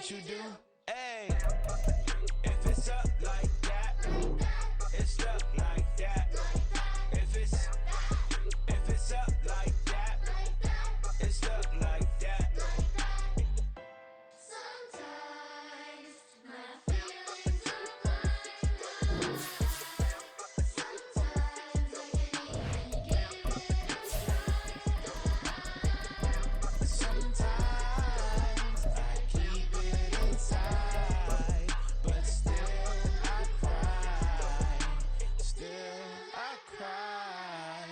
what you do. Hey, if it's up like that, it's stuck like that. If it's up like that, it's stuck like that. Sometimes my feelings are blind. Sometimes I can't even get it. Sometimes I keep it inside, but still I cry. Still I cry.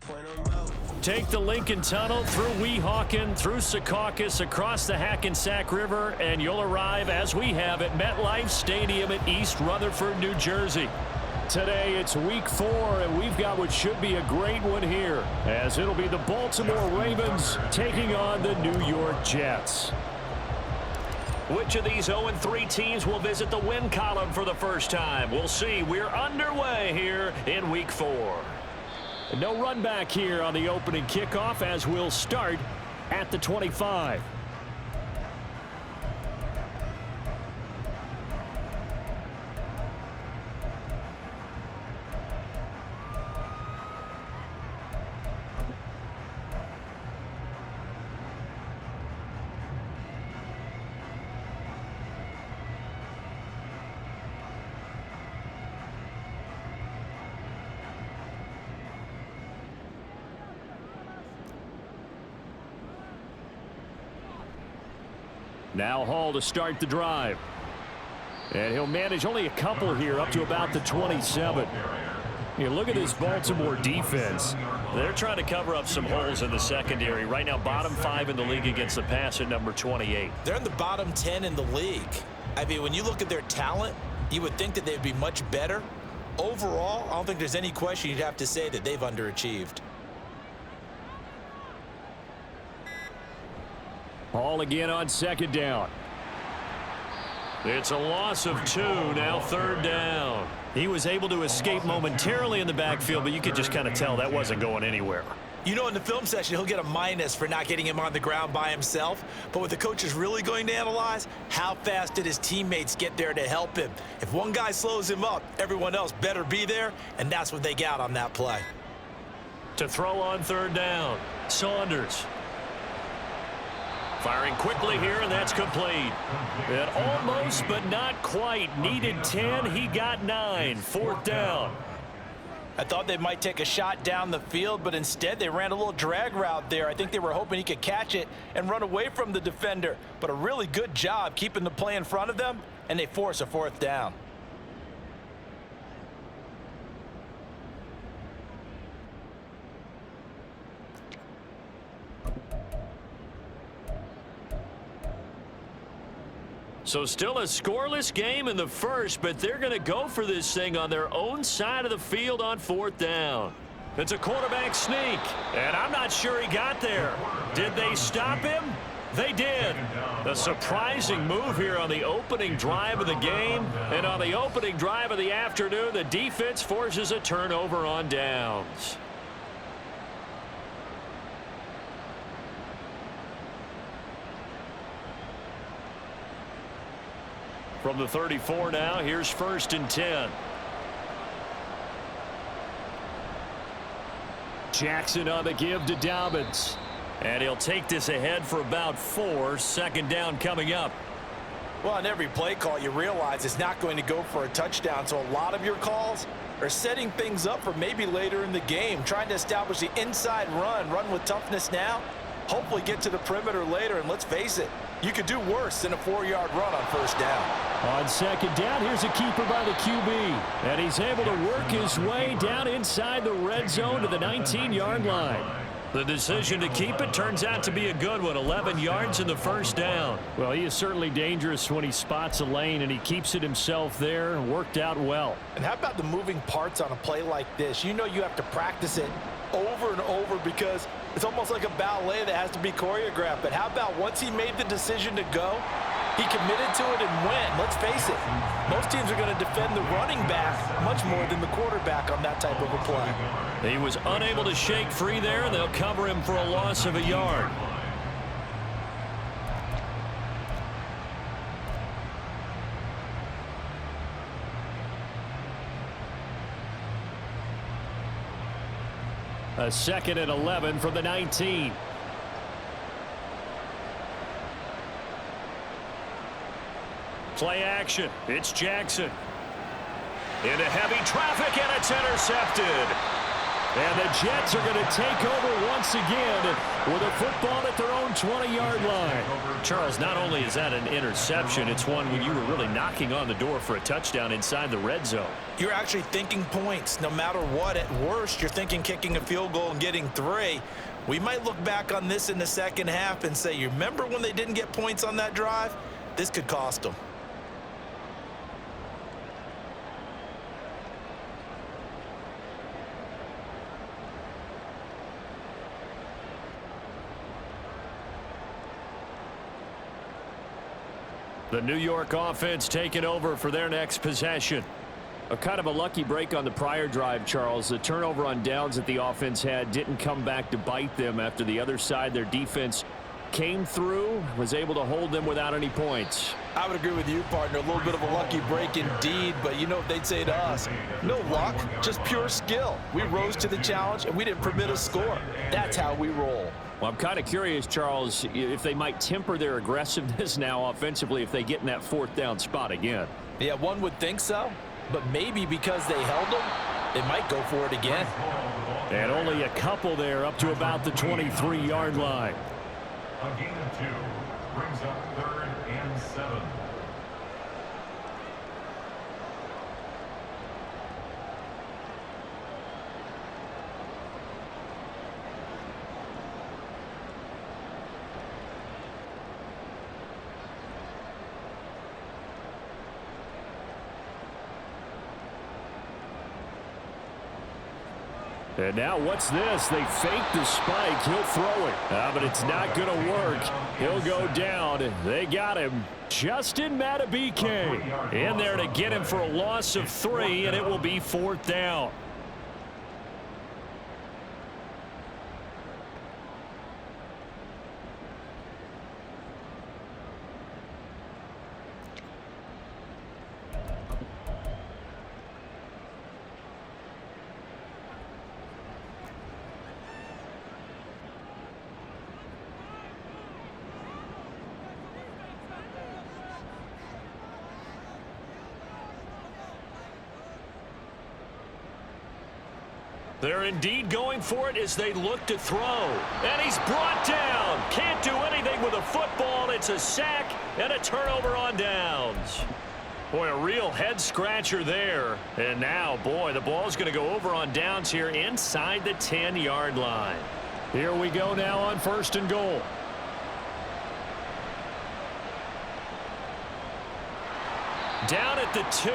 Point 'em out. Take the Lincoln Tunnel through Weehawken, through Secaucus, across the Hackensack River, and you'll arrive, as we have, at MetLife Stadium in East Rutherford, New Jersey. Today, it's week 4, and we've got what should be a great one here, as it'll be the Baltimore Ravens taking on the New York Jets. Which of these 0-3 teams will visit the win column for the first time? We'll see. We're underway here in week 4. No run back here on the opening kickoff, as we'll start at the 25. Now Hall to start the drive. And he'll manage only a couple here up to about the 27. You look at this Baltimore defense. They're trying to cover up some holes in the secondary. Right now, bottom 5 in the league against the pass at number 28. They're in the bottom 10 in the league. I mean, when you look at their talent, you would think that they'd be much better. Overall, I don't think there's any question you'd have to say that they've underachieved. Hall again on second down. It's a loss of 2, now third down. He was able to escape momentarily in the backfield, but you could just kind of tell that wasn't going anywhere. You know, in the film session, he'll get a minus for not getting him on the ground by himself. But what the coach is really going to analyze, how fast did his teammates get there to help him? If one guy slows him up, everyone else better be there, and that's what they got on that play. To throw on third down, Saunders. Firing quickly here, and that's complete. And almost, but not quite. Needed 10, he got 9. Fourth down. I thought they might take a shot down the field, but instead they ran a little drag route there. I think they were hoping he could catch it and run away from the defender. But a really good job keeping the play in front of them, and they force a fourth down. So still a scoreless game in the first, but they're going to go for this thing on their own side of the field on fourth down. It's a quarterback sneak, and I'm not sure he got there. Did they stop him? They did. A surprising move here on the opening drive of the game, and on the opening drive of the afternoon, the defense forces a turnover on downs. From the 34 now, here's 1st and 10. Jackson on the give to Dobbins. And he'll take this ahead for about 4. Second down coming up. Well, on every play call, you realize it's not going to go for a touchdown, so a lot of your calls are setting things up for maybe later in the game, trying to establish the inside run with toughness now, hopefully get to the perimeter later, and let's face it, you could do worse than a 4-yard run on first down. On second down, here's a keeper by the QB. And he's able to work his way down inside the red zone to the 19-yard line. The decision to keep it turns out to be a good one. 11 yards in the first down. Well, he is certainly dangerous when he spots a lane, and he keeps it himself there. Worked out well. And how about the moving parts on a play like this? You know you have to practice it over and over because it's almost like a ballet that has to be choreographed. But how about once he made the decision to go, He committed to it and went. Let's face it, most teams are going to defend the running back much more than the quarterback on that type of a play. He was unable to shake free there, and they'll cover him for a loss of a yard. A 2nd and 11 from the 19. Play action. It's Jackson. Into heavy traffic, and it's intercepted. And the Jets are going to take over once again with a football at their own 20-yard line. Charles, not only is that an interception, it's one when you were really knocking on the door for a touchdown inside the red zone. You're actually thinking points. No matter what, at worst, you're thinking kicking a field goal and getting 3. We might look back on this in the second half and say, you remember when they didn't get points on that drive? This could cost them. The New York offense taking over for their next possession. A kind of a lucky break on the prior drive, Charles. The turnover on downs that the offense had didn't come back to bite them after the other side. Their defense came through, was able to hold them without any points. I would agree with you, partner. A little bit of a lucky break indeed, but you know what they'd say to us? No luck, just pure skill. We rose to the challenge, and we didn't permit a score. That's how we roll. Well, I'm kind of curious, Charles, if they might temper their aggressiveness now offensively if they get in that 4th down spot again. Yeah, one would think so, but maybe because they held them, they might go for it again. And only a couple there up to about the 23-yard line. A gain of 2 brings up 3rd and 7. And now what's this? They fake the spike. He'll throw it. But it's not going to work. He'll go down. They got him. Justin Madubuike in there to get him for a loss of 3, and it will be 4th down. They're indeed going for it as they look to throw. And he's brought down. Can't do anything with a football. It's a sack and a turnover on downs. Boy, a real head-scratcher there. And now, boy, the ball's going to go over on downs here inside the 10-yard line. Here we go now on 1st and goal. Down at the 2.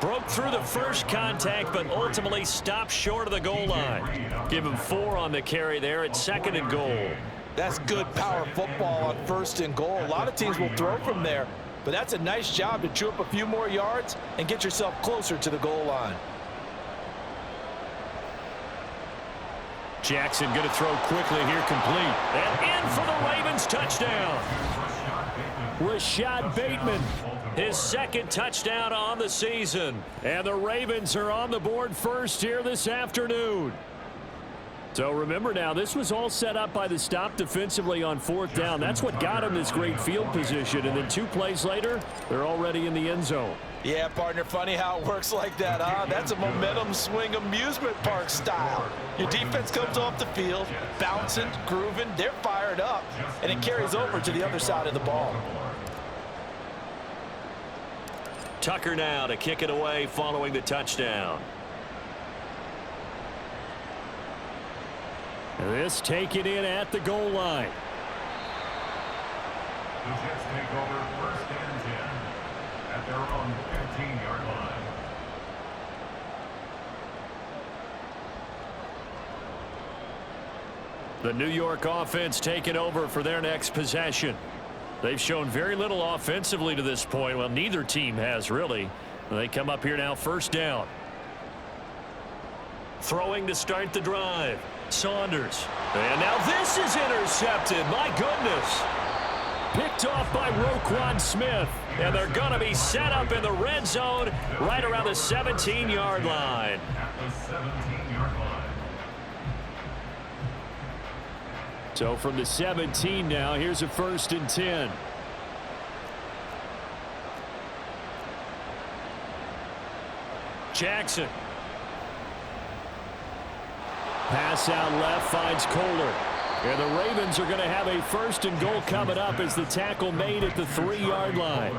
Broke through the first contact, but ultimately stopped short of the goal line. Give him 4 on the carry there at 2nd and goal. That's good power football on 1st and goal. A lot of teams will throw from there, but that's a nice job to chew up a few more yards and get yourself closer to the goal line. Jackson going to throw quickly here, complete. And in for the Ravens touchdown. Rashad Bateman. His 2nd touchdown on the season. And the Ravens are on the board first here this afternoon. So remember now, this was all set up by the stop defensively on 4th down. That's what got him this great field position. And then 2 plays later, they're already in the end zone. Yeah, partner, funny how it works like that, huh? That's a momentum swing amusement park style. Your defense comes off the field, bouncing, grooving, they're fired up, and it carries over to the other side of the ball. Tucker now to kick it away following the touchdown. This taken in at the goal line. The Jets take over 1st and 10 at their own 15-yard line. The New York offense taking over for their next possession. They've shown very little offensively to this point. Well, neither team has really. They come up here now, first down. Throwing to start the drive. Saunders. And now this is intercepted. My goodness. Picked off by Roquan Smith. And they're going to be set up in the red zone right around the 17-yard line. At the 17-yard line. So from the 17 now, here's a 1st and 10. Jackson. Pass out left, finds Kohler. And the Ravens are going to have a 1st and goal coming up as the tackle made at the 3-yard line.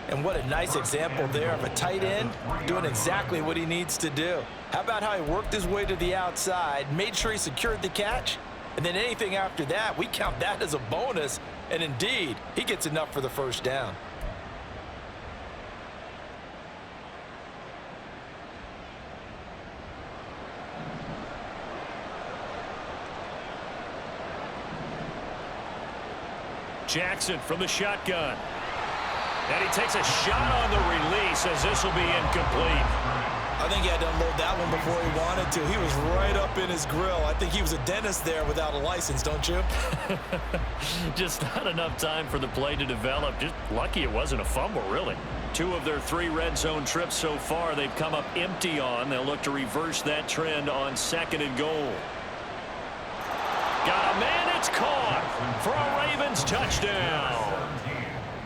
And what a nice example there of a tight end doing exactly what he needs to do. How about how he worked his way to the outside, made sure he secured the catch, and then anything after that, we count that as a bonus. And indeed, he gets enough for the 1st down. Jackson from the shotgun. And he takes a shot on the release as this will be incomplete. I think he had to unload that one before he wanted to. He was right up in his grill. I think he was a dentist there without a license, don't you? Just not enough time for the play to develop. Just lucky it wasn't a fumble, really. 2 of their 3 red zone trips so far they've come up empty on. They'll look to reverse that trend on 2nd and goal. Got a man, it's caught for a Ravens touchdown.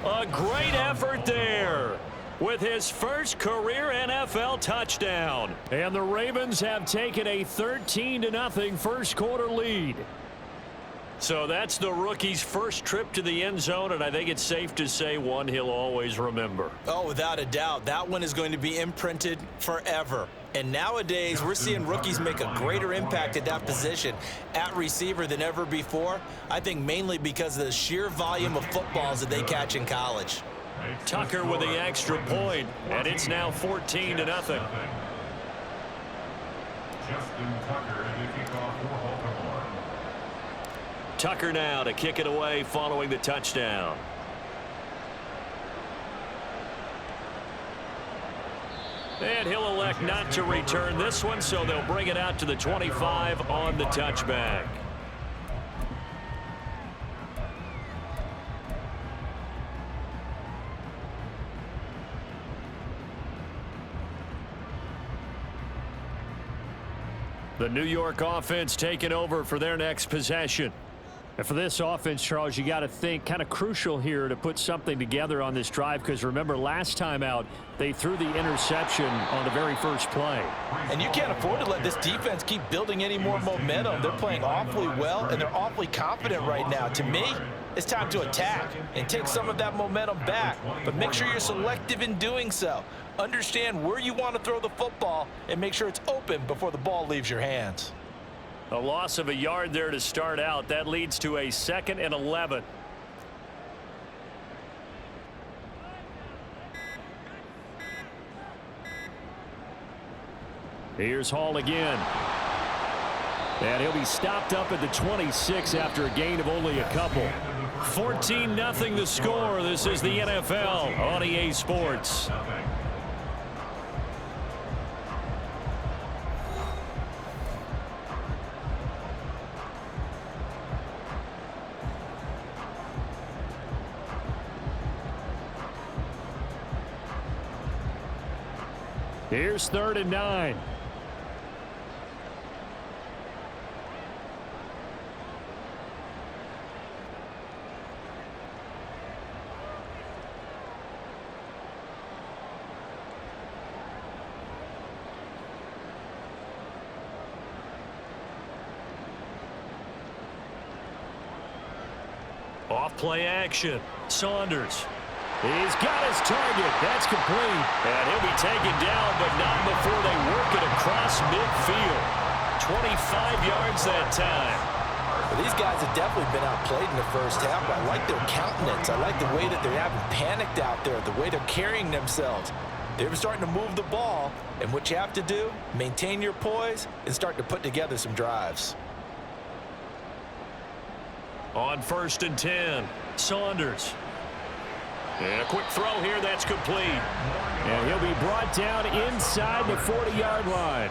A great effort there with his first career NFL touchdown. And the Ravens have taken a 13-0 first quarter lead. So that's the rookie's first trip to the end zone, and I think it's safe to say one he'll always remember. Oh, without a doubt. That one is going to be imprinted forever. And nowadays, we're seeing rookies make a greater impact at that position at receiver than ever before. I think mainly because of the sheer volume of footballs that they catch in college. Tucker with the extra point, and it's now 14-0. Justin Tucker to kick off for Baltimore. Tucker now to kick it away following the touchdown. And he'll elect not to return this one, so they'll bring it out to the 25 on the touchback. The New York offense taking over for their next possession. And for this offense, Charles, you got to think kind of crucial here to put something together on this drive, because remember last time out they threw the interception on the very first play. And you can't afford to let this defense keep building any more momentum. They're playing awfully well, and they're awfully confident right now. To me, it's time to attack and take some of that momentum back. But make sure you're selective in doing so. Understand where you want to throw the football and make sure it's open before the ball leaves your hands. A loss of a yard there to start out. That leads to a 2nd and 11. Here's Hall again. And he'll be stopped up at the 26 after a gain of only a couple. 14-0 the score. This is the NFL on EA Sports. Here's 3rd and 9. Off play action. Saunders. He's got his target. That's complete. And he'll be taken down, but not before they work it across midfield. 25 yards that time. Well, these guys have definitely been outplayed in the first half. I like their countenance. I like the way that they haven't panicked out there, the way they're carrying themselves. They're starting to move the ball, and what you have to do, maintain your poise and start to put together some drives. On 1st and 10, Saunders. And a quick throw here that's complete. And he'll be brought down inside the 40-yard line.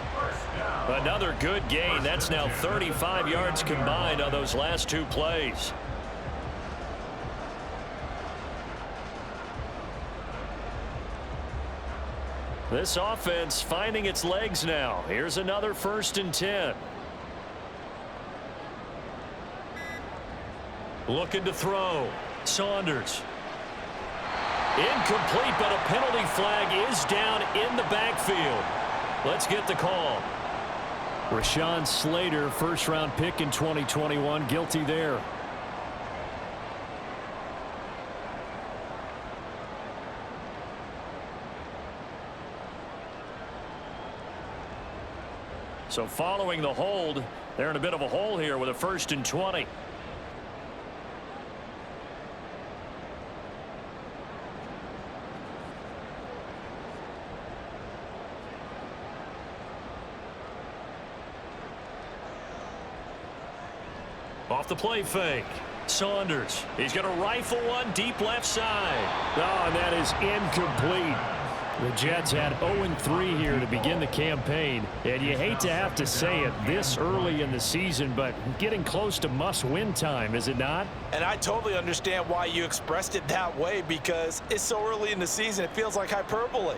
Another good gain. That's now 35 yards combined on those last two plays. This offense finding its legs now. Here's another 1st and 10. Looking to throw. Saunders. Incomplete, but a penalty flag is down in the backfield. Let's get the call. Rashawn Slater, first-round pick in 2021, guilty there. So following the hold, they're in a bit of a hole here with a 1st and 20. Off the play fake. Saunders. He's going to rifle one deep left side. Oh, and that is incomplete. The Jets had 0-3 here to begin the campaign, and you hate to have to say it this early in the season, but getting close to must-win time, is it not? And I totally understand why you expressed it that way, because it's so early in the season it feels like hyperbole.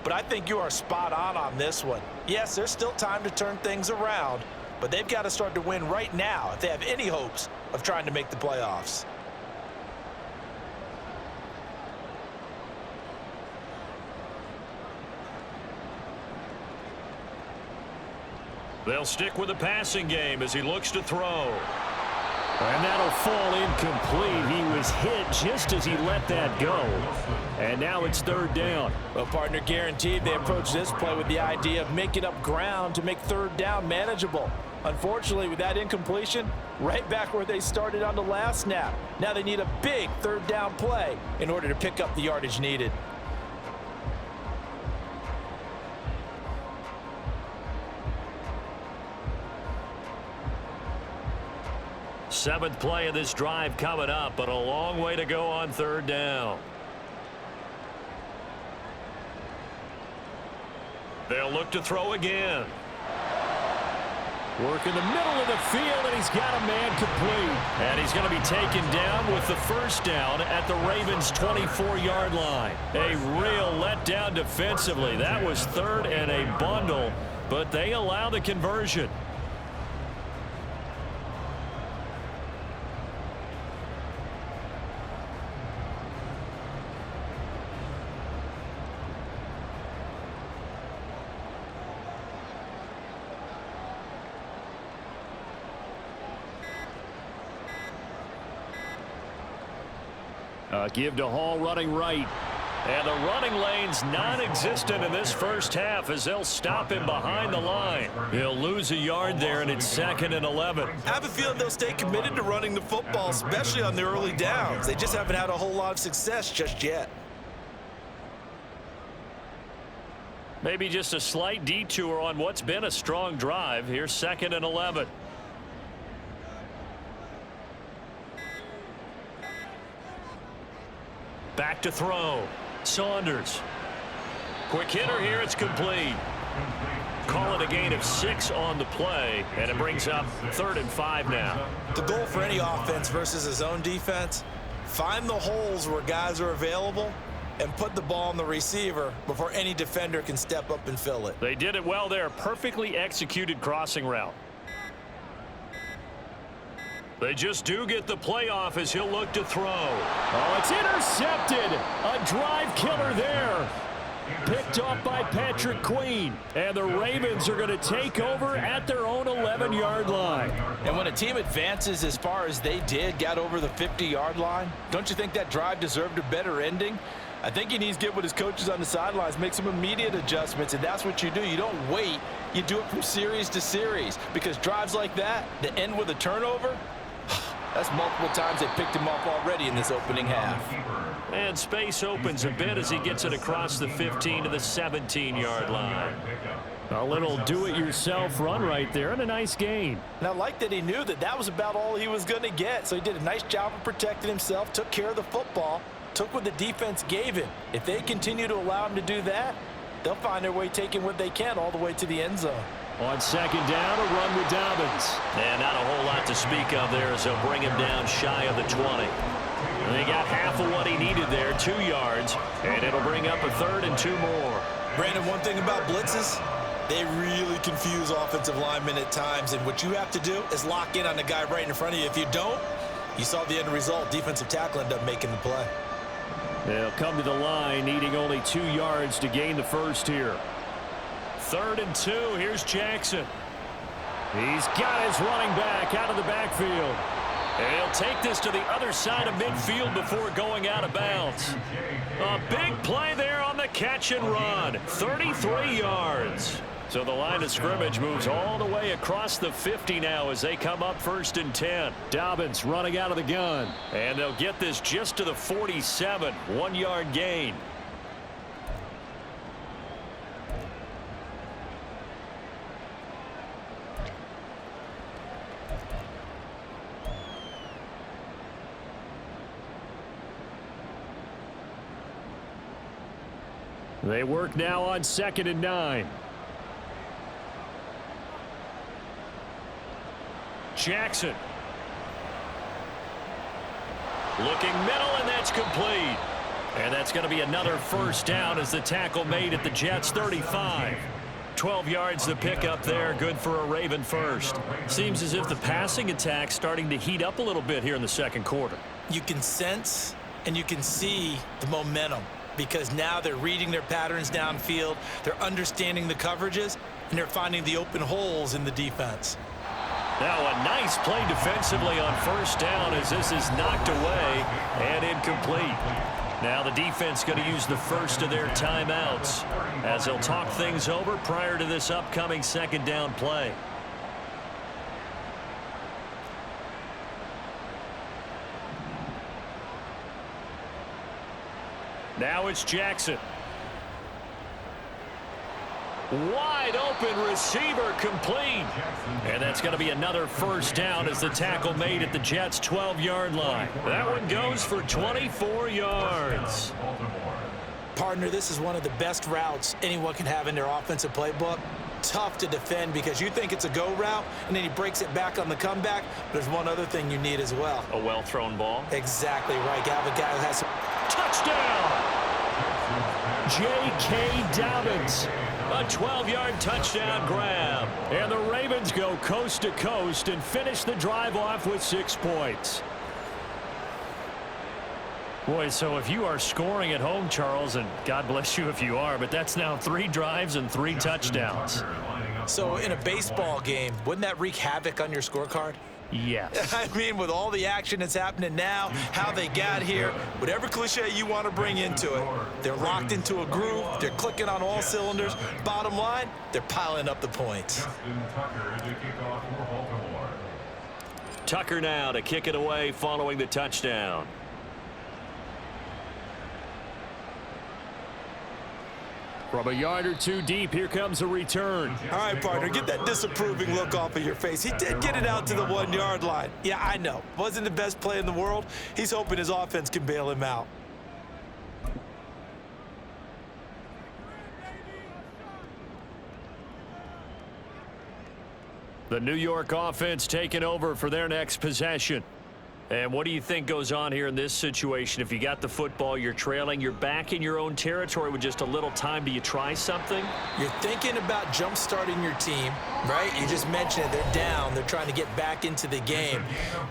But I think you are spot on this one. Yes, there's still time to turn things around, but they've got to start to win right now if they have any hopes of trying to make the playoffs. They'll stick with the passing game as he looks to throw. And that'll fall incomplete. He was hit just as he let that go. And now it's 3rd down. Well, partner, guaranteed they approach this play with the idea of making up ground to make 3rd down manageable. Unfortunately, with that incompletion, right back where they started on the last snap. Now they need a big 3rd down play in order to pick up the yardage needed. Seventh play of this drive coming up, but a long way to go on 3rd down. They'll look to throw again. Work in the middle of the field, and he's got a man complete. And he's going to be taken down with the 1st down at the Ravens' 24-yard line. A real letdown defensively. That was 3rd and a bundle, but they allow the conversion. Give to Hall running right. And the running lane's non-existent in this first half as they'll stop him behind the line. He'll lose a yard there, and it's 2nd and 11. I have a feeling they'll stay committed to running the football, especially on the early downs. They just haven't had a whole lot of success just yet. Maybe just a slight detour on what's been a strong drive. Here's 2nd and 11. Back to throw. Saunders. Quick hitter here. It's complete. Call it a gain of 6 on the play, and it brings up 3rd and 5 now. The goal for any offense versus his own defense, find the holes where guys are available and put the ball on the receiver before any defender can step up and fill it. They did it well there. Perfectly executed crossing route. They just do get the playoff as he'll look to throw. Oh, it's intercepted. A drive killer there. Picked off by Patrick Queen. And the Ravens are going to take over at their own 11-yard line. And when a team advances as far as they did, got over the 50-yard line, don't you think that drive deserved a better ending? I think he needs to get with his coaches on the sidelines, make some immediate adjustments, and that's what you do. You don't wait. You do it from series to series, because drives like that end with a turnover, that's multiple times they picked him off already in this opening half. And space opens a bit as he gets it across the 15 to the 17-yard line. A little do-it-yourself run right there and a nice gain. And I like that he knew that that was about all he was going to get. So he did a nice job of protecting himself, took care of the football, took what the defense gave him. If they continue to allow him to do that, they'll find their way taking what they can all the way to the end zone. On second down, a run with Dobbins. And not a whole lot to speak of there as they'll bring him down shy of the 20. And they got half of what he needed there, 2 yards, and it'll bring up a 3rd and 2 more. Brandon, one thing about blitzes, they really confuse offensive linemen at times, and what you have to do is lock in on the guy right in front of you. If you don't, you saw the end result. Defensive tackle ended up making the play. They'll come to the line, needing only 2 yards to gain the first here. 3rd and 2. Here's Jackson. He's got his running back out of the backfield. And he'll take this to the other side of midfield before going out of bounds. A big play there on the catch and run. 33 yards. So the line of scrimmage moves all the way across the 50 now as they come up 1st and 10. Dobbins running out of the gun. And they'll get this just to the 47. 1-yard gain. They work now on 2nd and 9. Jackson. Looking middle, and that's complete. And that's going to be another first down as the tackle made at the Jets' 35. 12 yards to pick up there, good for a Raven first. Seems as if the passing attack's starting to heat up a little bit here in the second quarter. You can sense and you can see the momentum, because now they're reading their patterns downfield, they're understanding the coverages, and they're finding the open holes in the defense. Now a nice play defensively on first down as this is knocked away and incomplete. Now the defense going to use the first of their timeouts as they'll talk things over prior to this upcoming 2nd down play. Now it's Jackson. Wide open receiver complete. And that's going to be another first down as the tackle made at the Jets' 12-yard line. That one goes for 24 yards. Partner, this is one of the best routes anyone can have in their offensive playbook. Tough to defend because you think it's a go route, and then he breaks it back on the comeback. But there's one other thing you need as well. A well-thrown ball. Exactly right. You have a guy who has some... Touchdown! J.K. Dobbins. A 12-yard touchdown grab. And the Ravens go coast to coast and finish the drive off with 6 points. Boy, so if you are scoring at home, Charles, and God bless you if you are, but that's now 3 drives and 3 touchdowns. So in a baseball game, wouldn't that wreak havoc on your scorecard? Yes. I mean, with all the action that's happening now, how they got here, whatever cliche you want to bring into it, they're locked into a groove, they're clicking on all cylinders. Bottom line, they're piling up the points. Tucker now to kick it away following the touchdown. From a yard or 2 deep, here comes a return. All right, partner, get that disapproving look off of your face. He did get it out to the 1-yard line. Yeah, I know. Wasn't the best play in the world. He's hoping his offense can bail him out. The New York offense taking over for their next possession. And what do you think goes on here in this situation? If you got the football, you're trailing, you're back in your own territory with just a little time. Do you try something? You're thinking about jump-starting your team, right? You just mentioned it. They're down. They're trying to get back into the game.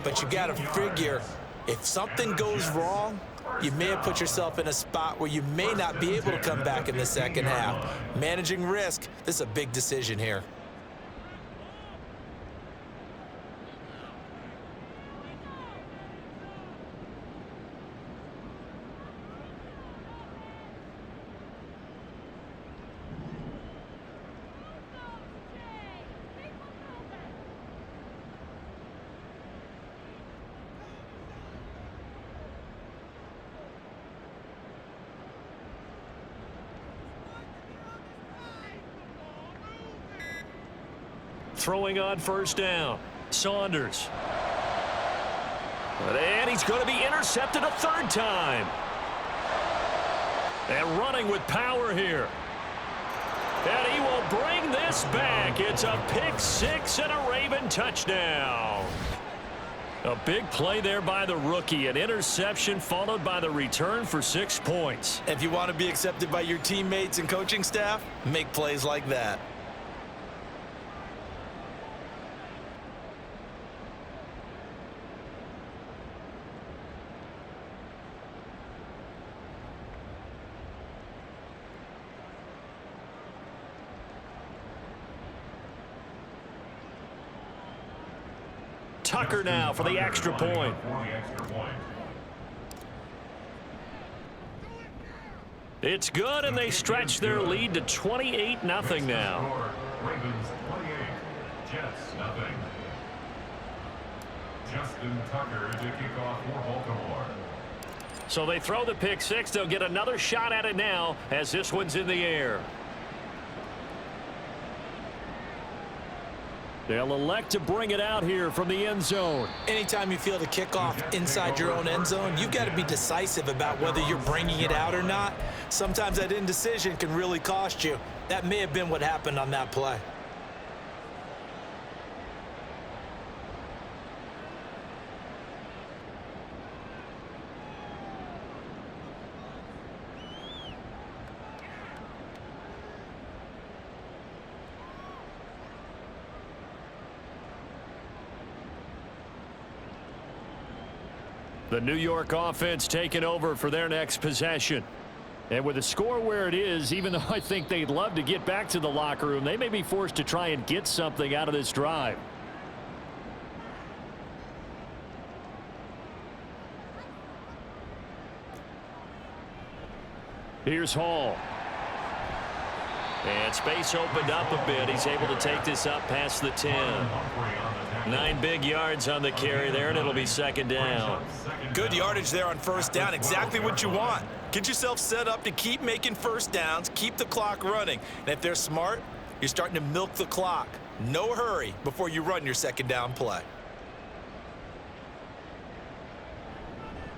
But you got to figure, if something goes wrong, you may have put yourself in a spot where you may not be able to come back in the second half. Managing risk, this is a big decision here. throwing on first down. Saunders. And he's going to be intercepted a third time. And running with power here. And he will bring this back. It's a pick six and a Raven touchdown. A big play there by the rookie. An interception followed by the return for 6 points. If you want to be accepted by your teammates and coaching staff, make plays like that. Tucker now for the extra point. It's good, and they stretch their lead to 28-0 now. Ravens 28, Jets nothing. Justin Tucker to kick off for Baltimore. So they throw the pick six. They'll get another shot at it now as this one's in the air. They'll elect to bring it out here from the end zone. Anytime you feel the kickoff inside your own end zone, you've got to be decisive about whether you're bringing it out or not. Sometimes that indecision can really cost you. That may have been what happened on that play. The New York offense taking over for their next possession. And with the score where it is, even though I think they'd love to get back to the locker room, they may be forced to try and get something out of this drive. Here's Hall. And space opened up a bit. He's able to take this up past the 10. 9 big yards on the carry there, and it'll be second down. Good yardage there on first down. Exactly what you want. Get yourself set up to keep making first downs, keep the clock running. And if they're smart, you're starting to milk the clock. No hurry before you run your second down play.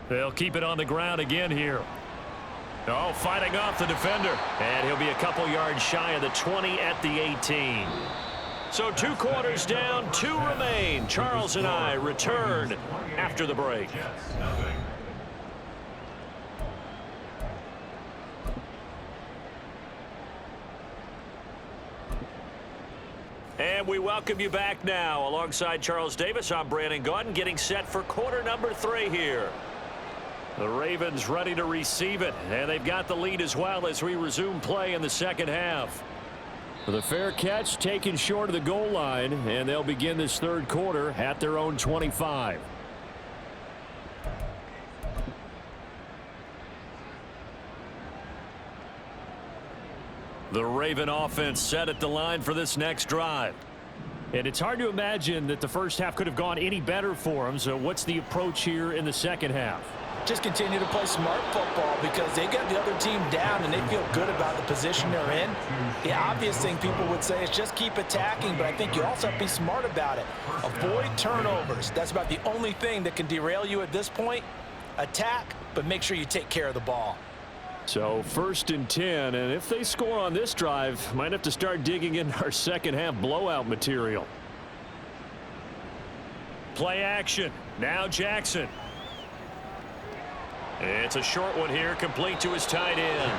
They'll keep it on the ground again here. Oh, fighting off the defender. And he'll be a couple yards shy of the 20 at the 18. So 2 quarters down, 2 remain. Charles and I return after the break. And we welcome you back now. Alongside Charles Davis, I'm Brandon Gaudin, getting set for quarter number 3 here. The Ravens ready to receive it, and they've got the lead as well as we resume play in the second half. The fair catch taken short of the goal line, and they'll begin this third quarter at their own 25. The Raven offense set at the line for this next drive. And it's hard to imagine that the first half could have gone any better for them. So what's the approach here in the second half? Just continue to play smart football because they got the other team down and they feel good about the position they're in. The obvious thing people would say is just keep attacking, but I think you also have to be smart about it. Avoid turnovers. That's about the only thing that can derail you at this point. Attack, but make sure you take care of the ball. So 1st and 10, and if they score on this drive, might have to start digging in our second half blowout material. Play action. Now Jackson. It's a short one here, complete to his tight end.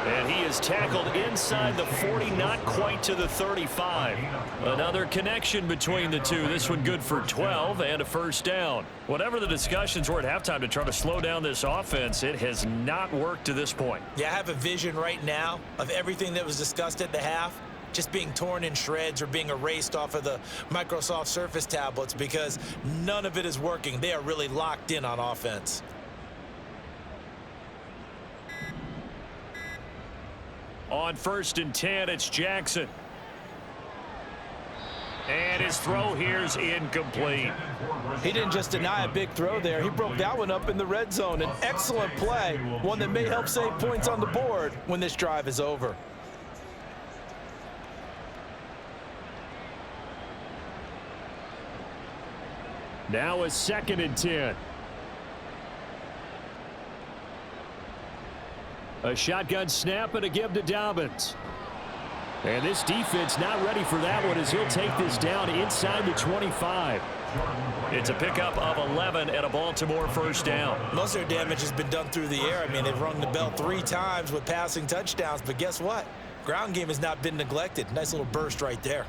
And he is tackled inside the 40, not quite to the 35. Another connection between the two. This one good for 12 and a first down. Whatever the discussions were at halftime to try to slow down this offense, it has not worked to this point. Yeah, I have a vision right now of everything that was discussed at the half just being torn in shreds or being erased off of the Microsoft Surface tablets because none of it is working. They are really locked in on offense. On 1st and 10, it's Jackson. And his throw here's incomplete. He didn't just deny a big throw there. He broke that one up in the red zone. An excellent play, one that may help save points on the board when this drive is over. Now a 2nd and 10. A shotgun snap and a give to Dobbins. And this defense not ready for that one as he'll take this down inside the 25. It's a pickup of 11 and a Baltimore first down. Most of their damage has been done through the air. I mean, they've rung the bell 3 times with passing touchdowns, but guess what? Ground game has not been neglected. Nice little burst right there.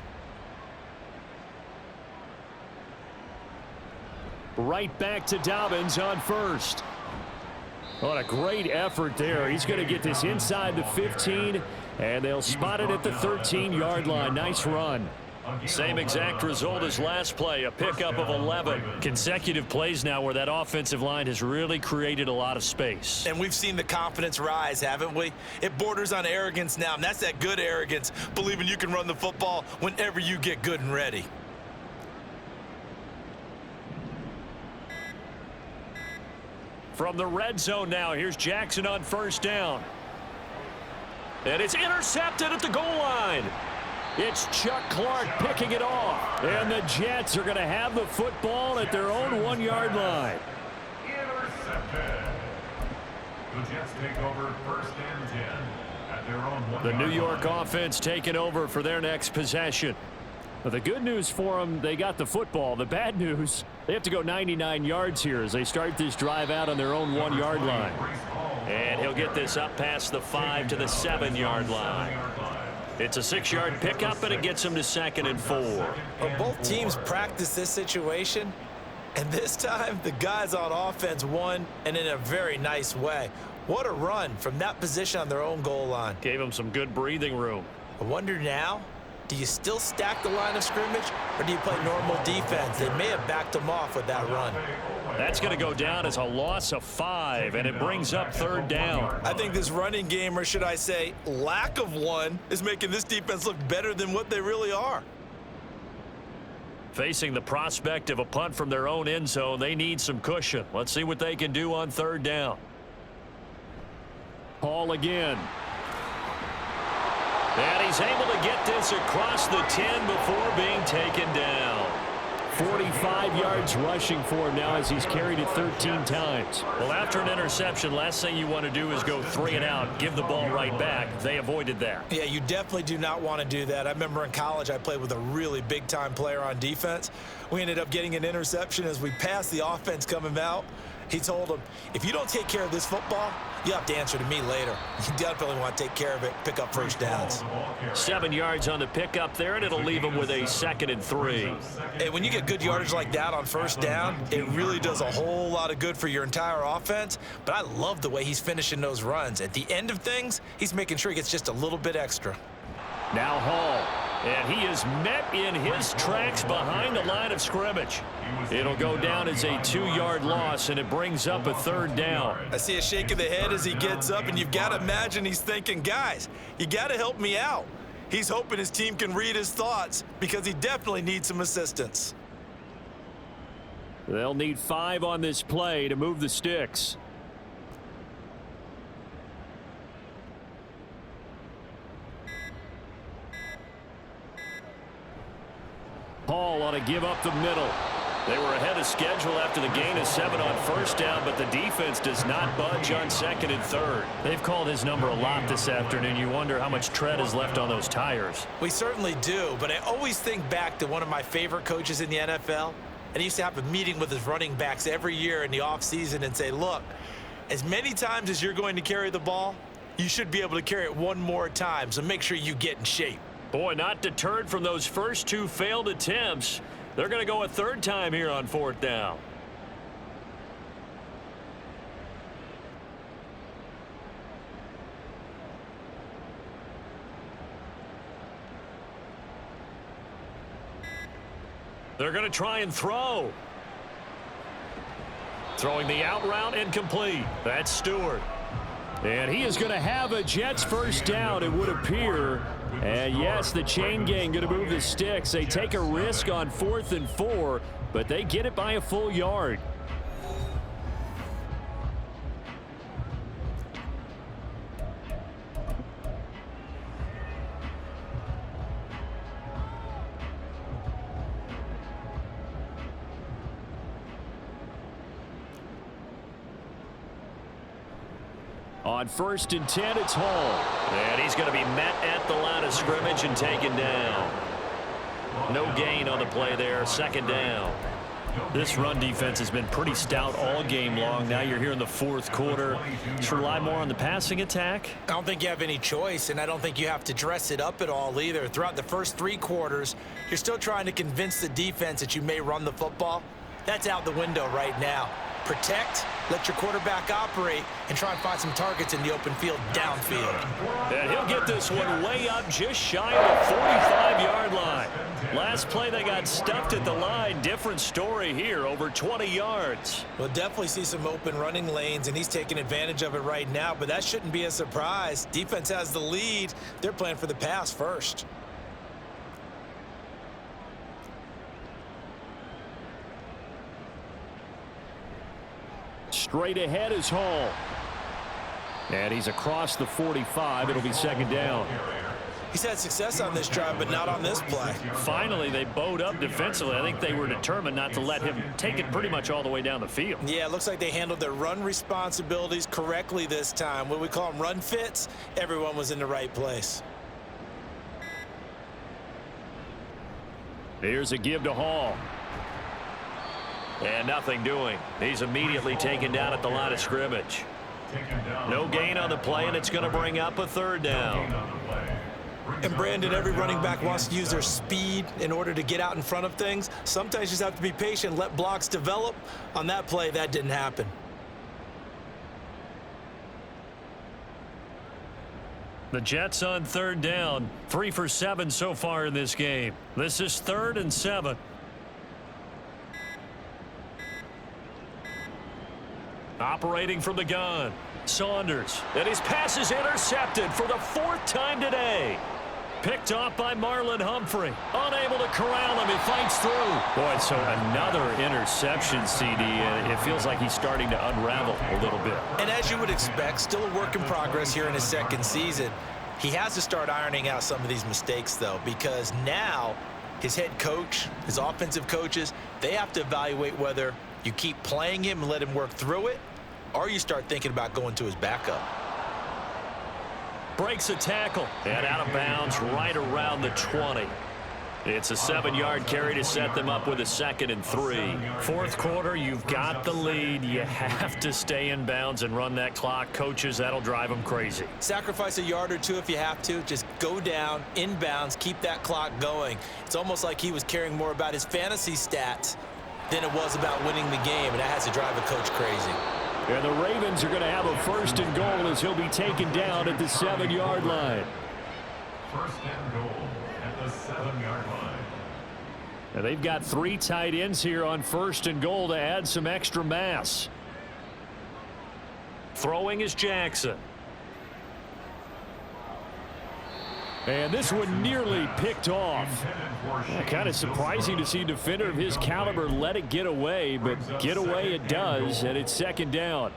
Right back to Dobbins on first. What a great effort there. He's going to get this inside the 15, and they'll spot it at the 13-yard line. Nice run. Same exact result as last play, a pickup of 11. Consecutive plays now where that offensive line has really created a lot of space. And we've seen the confidence rise, haven't we? It borders on arrogance now, and that's that good arrogance, believing you can run the football whenever you get good and ready. From the red zone now, here's Jackson on first down. And it's intercepted at the goal line. It's Chuck Clark picking it off. And the Jets are going to have the football at their own 1-yard line. Intercepted. The Jets take over 1st and 10 at their own 1-yard The New York line. offense taking over for their next possession. But the good news for them, they got the football. The bad news, they have to go 99 yards here as they start this drive out on their own 1-yard line. And he'll get this up past the 5 to the 7-yard line. It's a 6-yard pickup, and it gets him to 2nd and 4. Well, both teams practice this situation, and this time the guys on offense won, and in a very nice way. What a run from that position on their own goal line. Gave him some good breathing room. I wonder now, do you still stack the line of scrimmage, or do you play normal defense? They may have backed them off with that run. That's going to go down as a loss of 5, and it brings up 3rd down. I think this running game, or should I say lack of one, is making this defense look better than what they really are. Facing the prospect of a punt from their own end zone, they need some cushion. Let's see what they can do on 3rd down. Hall again. And he's able to get this across the 10 before being taken down. 45 yards rushing for him now as he's carried it 13 times. Well, after an interception, last thing you want to do is go 3 and out, give the ball right back. They avoided that. Yeah, you definitely do not want to do that. I remember in college I played with a really big-time player on defense. We ended up getting an interception as we passed the offense coming out. He told him, if you don't take care of this football, you have to answer to me later. You definitely want to take care of it, pick up first downs. 7 yards on the pickup there, and it'll leave him with a 2nd and 3. And when you get good yardage like that on first down, it really does a whole lot of good for your entire offense. But I love the way he's finishing those runs. At the end of things, he's making sure he gets just a little bit extra. Now Hall, and he is met in his tracks behind the line of scrimmage. It'll go down as a 2-yard loss, and it brings up a 3rd down. I see a shake of the head as he gets up, and you've got to imagine he's thinking, guys, you got to help me out. He's hoping his team can read his thoughts because he definitely needs some assistance. They'll need 5 on this play to move the sticks. Hall ought to give up the middle. They were ahead of schedule after the gain of 7 on first down, but the defense does not budge on 2nd and 3rd. They've called his number a lot this afternoon. You wonder how much tread is left on those tires. We certainly do, but I always think back to one of my favorite coaches in the NFL, and he used to have a meeting with his running backs every year in the offseason and say, look, as many times as you're going to carry the ball, you should be able to carry it one more time, so make sure you get in shape. Boy, not deterred from those first 2 failed attempts. They're going to go a 3rd time here on 4th down. They're going to try and throw. Throwing the out route incomplete. That's Stewart. And he is going to have a Jets first down, it would appear. And yes, the chain gang going to move the sticks. They take a risk on 4th and 4, but they get it by a full yard. On 1st and 10, it's Hall. And he's going to be met at the line of scrimmage and taken down. No gain on the play there, 2nd down. This run defense has been pretty stout all game long. Now you're here in the 4th quarter. Just rely more on the passing attack? I don't think you have any choice, and I don't think you have to dress it up at all either. Throughout the first 3 quarters, you're still trying to convince the defense that you may run the football. That's out the window right now. Protect, let your quarterback operate, and try and find some targets in the open field downfield. And he'll get this one way up just shy of the 45-yard line. Last play they got stuffed at the line. Different story here, over 20 yards. We'll definitely see some open running lanes, and he's taking advantage of it right now, but that shouldn't be a surprise. Defense has the lead. They're playing for the pass first. Straight ahead is Hall. And he's across the 45. It'll be 2nd down. He's had success on this drive, but not on this play. Finally, they bowed up defensively. I think they were determined not to let him take it pretty much all the way down the field. Yeah, it looks like they handled their run responsibilities correctly this time. What we call them run fits, everyone was in the right place. Here's a give to Hall. And nothing doing. He's immediately taken down at the line of scrimmage. No gain on the play, and it's going to bring up a 3rd down. And Brandon, every running back wants to use their speed in order to get out in front of things. Sometimes you just have to be patient, let blocks develop. On that play, that didn't happen. The Jets on 3rd down. 3 for 7 so far in this game. This is 3rd and 7. Operating from the gun, Saunders. And his pass is intercepted for the 4th time today. Picked off by Marlon Humphrey. Unable to corral him. He fights through. Boy, so another interception, CD. And it feels like he's starting to unravel a little bit. And as you would expect, still a work in progress here in his 2nd season. He has to start ironing out some of these mistakes, though, because now his head coach, his offensive coaches, they have to evaluate whether you keep playing him and let him work through it, or you start thinking about going to his backup. Breaks a tackle and out of bounds right around the 20. It's a 7-yard carry to set them up with a 2nd and 3. 4th quarter, you've got the lead. You have to stay in bounds and run that clock. Coaches, that'll drive them crazy. Sacrifice a yard or 2 if you have to. Just go down, in bounds, keep that clock going. It's almost like he was caring more about his fantasy stats than it was about winning the game, and that has to drive a coach crazy. And the Ravens are going to have a 1st and goal as he'll be taken down at the 7-yard line. 1st and goal at the 7-yard line. Now they've got 3 tight ends here on 1st and goal to add some extra mass. Throwing is Jackson. And this one nearly picked off. Kind of surprising to see a defender of his caliber let it get away, but get away it does, and it's 2nd down.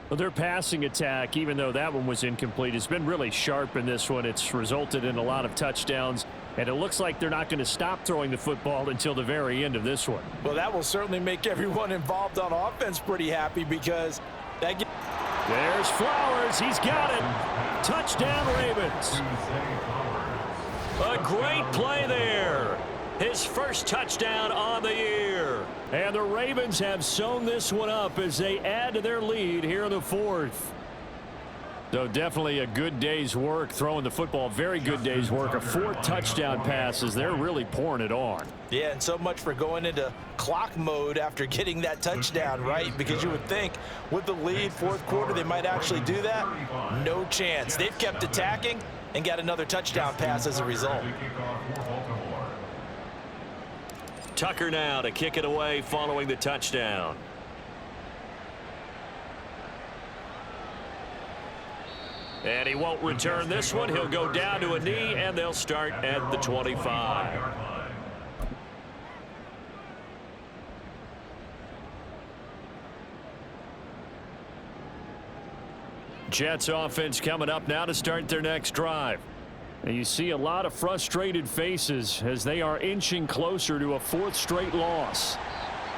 Well, their passing attack, even though that one was incomplete, has been really sharp in this one. It's resulted in a lot of touchdowns, and it looks like they're not going to stop throwing the football until the very end of this one. Well, that will certainly make everyone involved on offense pretty happy, because that gets... There's Flowers. He's got it. Touchdown, Ravens. A great play there. His 1st touchdown on the year. And the Ravens have sewn this one up as they add to their lead here in the 4th. So definitely a good day's work throwing the football. Very good day's work. A 4th touchdown passes. They're really pouring it on. Yeah, and so much for going into clock mode after getting that touchdown, right? Because you would think with the lead, 4th quarter, they might actually do that. No chance. They've kept attacking and got another touchdown pass as a result. Tucker now to kick it away following the touchdown. And he won't return this one. He'll go down to a knee, and they'll start at the 25. Jets offense coming up now to start their next drive. And you see a lot of frustrated faces as they are inching closer to a 4th straight loss.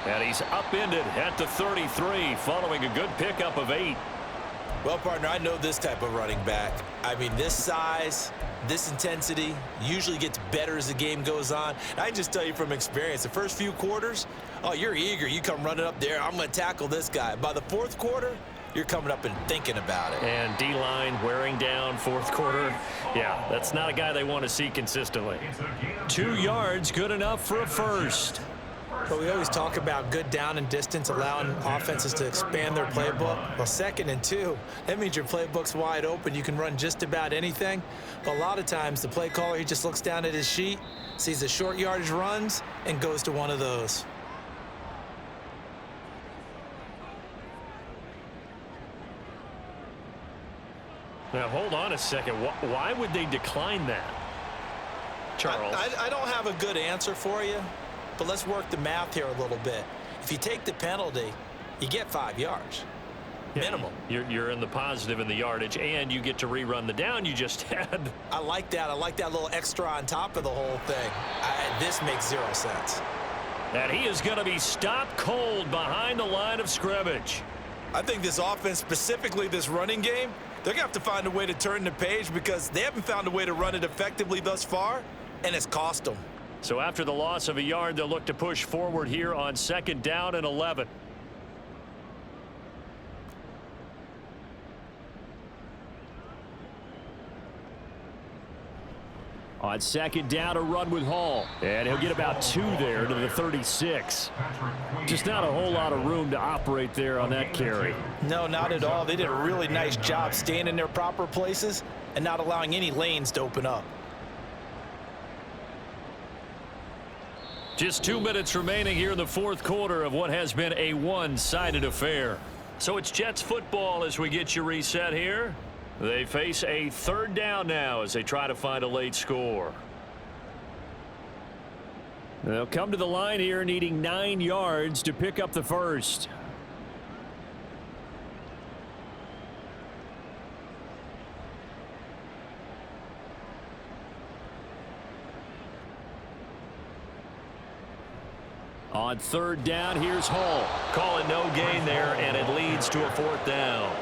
And he's upended at the 33 following a good pickup of 8. Well, partner, I know this type of running back. I mean, this size, this intensity usually gets better as the game goes on. And I can just tell you from experience, the first few quarters, oh, you're eager. You come running up there, I'm going to tackle this guy. By the fourth quarter, you're coming up and thinking about it. And D-line wearing down fourth quarter. Yeah, that's not a guy they want to see consistently. 2 yards, good enough for a first. But we always talk about good down and distance, allowing offenses to expand their playbook. Well, 2nd and 2, that means your playbook's wide open. You can run just about anything. But a lot of times, the play caller, he just looks down at his sheet, sees the short yardage runs, and goes to one of those. Now, hold on a second. Why would they decline that, Charles? I don't have a good answer for you, but let's work the math here a little bit. If you take the penalty, you get 5 yards. Minimum. You're in the positive in the yardage, and you get to rerun the down you just had. I like that. I like that little extra on top of the whole thing. This makes 0 sense. And he is going to be stopped cold behind the line of scrimmage. I think this offense, specifically this running game, they're going to have to find a way to turn the page because they haven't found a way to run it effectively thus far, and it's cost them. So after the loss of a yard, they'll look to push forward here on 2nd down and 11. On 2nd down, a run with Hall. And he'll get about 2 there to the 36. Just not a whole lot of room to operate there on that carry. No, not at all. They did a really nice job staying in their proper places and not allowing any lanes to open up. Just 2 minutes remaining here in the fourth quarter of what has been a one-sided affair. So it's Jets football as we get you reset here. They face a 3rd down now as they try to find a late score. They'll come to the line here needing 9 yards to pick up the first. On 3rd down, here's Hall. Call it no gain there, and it leads to a 4th down.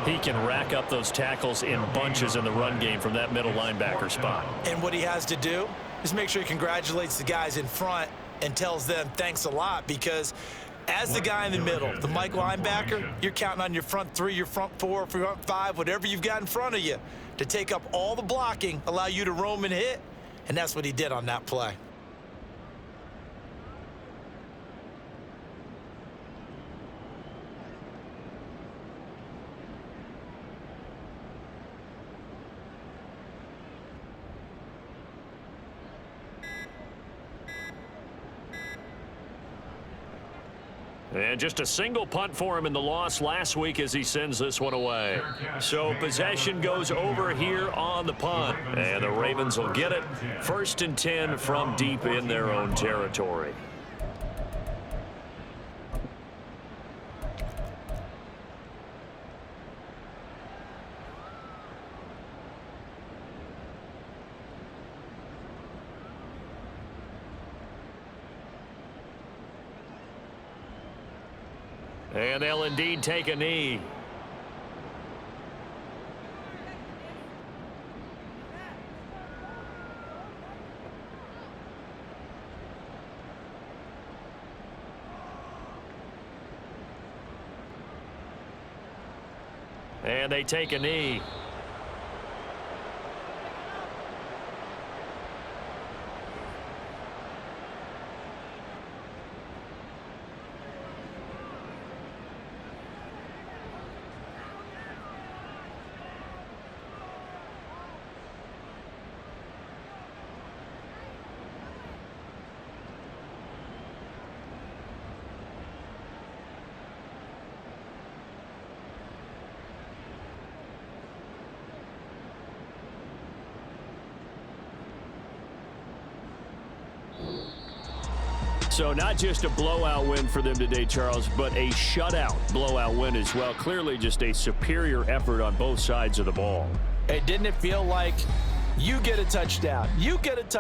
He can rack up those tackles in bunches in the run game from that middle linebacker spot. And what he has to do is make sure he congratulates the guys in front and tells them thanks a lot, because as the guy in the middle, the Mike linebacker, you're counting on your front 3, your front 4, front 5, whatever you've got in front of you to take up all the blocking, allow you to roam and hit, and that's what he did on that play. And just a single punt for him in the loss last week as he sends this one away. So possession goes over here on the punt. And the Ravens will get it. 1st and 10 from deep in their own territory. And they'll indeed take a knee. And they take a knee. So not just a blowout win for them today, Charles, but a shutout blowout win as well. Clearly just a superior effort on both sides of the ball. Hey, didn't it feel like you get a touchdown, you get a touchdown,